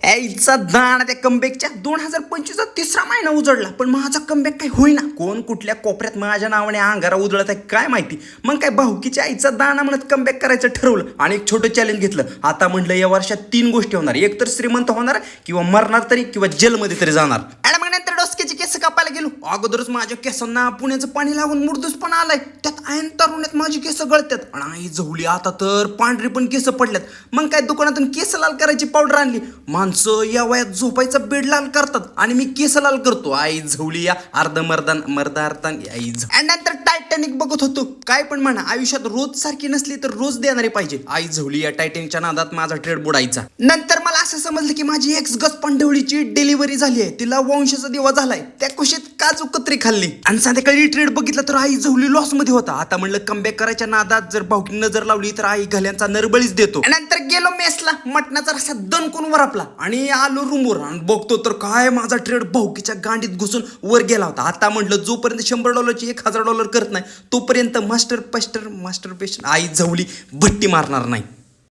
यायचा दाणा त्या कमबॅकच्या 2025चा तिसरा महिना उजडला, पण माझा कमबॅक काही होईना. कोण कुठल्या कोपऱ्यात माझ्या नावाने अंगारा उजळत आहे काय माहिती. मग काय भाऊकीच्या आईचा दाणा म्हणत कमबॅक करायचं ठरवलं आणि एक छोटं चॅलेंज घेतलं. आता म्हटलं या वर्षात 3 गोष्टी होणार, एक तर श्रीमंत होणार किंवा मरणार तरी किंवा जेलमध्ये तरी जाणार. आणि मग नंतर डोसक्याचे केस कापायला गेलो. अगोदरच माझ्या केसांना पुण्याचं पाणी लागून मुरदूस पण आलाय, त्यात ऐन तरुण्यात माझी केस गळत्यात आणि आई झवली आता तर पांढरी पण केस पडल्यात. मग काय दुकानातून केस लाल करायची पावडर आणली. माणसं या वयात झोपायचा बेड लाल करतात आणि मी केस लाल करतो. आई झवली या अर्ध मर्दार्थान आई आणि नंतर टायटॅनिक बघत होतो. काय पण म्हणा, आयुष्यात रोज सारखी नसली तर रोज देणारी पाहिजे. आई झवली या टायटॅनिकच्या नादात माझा ट्रेड बुडायचा. नंतर मला असं समजलं की माझी एक्स गस पांढवळीची डिलिव्हरी झाली आहे, तिला वंशाचा दिवा झालाय. त्या कुशीत काजू कत्री खाल्ली आणि संध्याकाळी ट्रेड बघितला तर आई झवली लॉस मध्ये होता. आता म्हणलं कमबॅक करायच्या नादात जर भाऊकी नजर लावली तर आई घाल्यांचा नरबळीच देतो. नंतर गेलो मेसला, मटणाचा रस्सा दणकून वर आपला आणि आलो रूमवर आणि बघतो तर काय माझा ट्रेड भाऊकीच्या गांडीत घुसून वर गेला होता. आता म्हटलं जोपर्यंत $100ची $1000 करत नाही तोपर्यंत मास्टर पेस्ट आई झवली भट्टी मारणार नाही.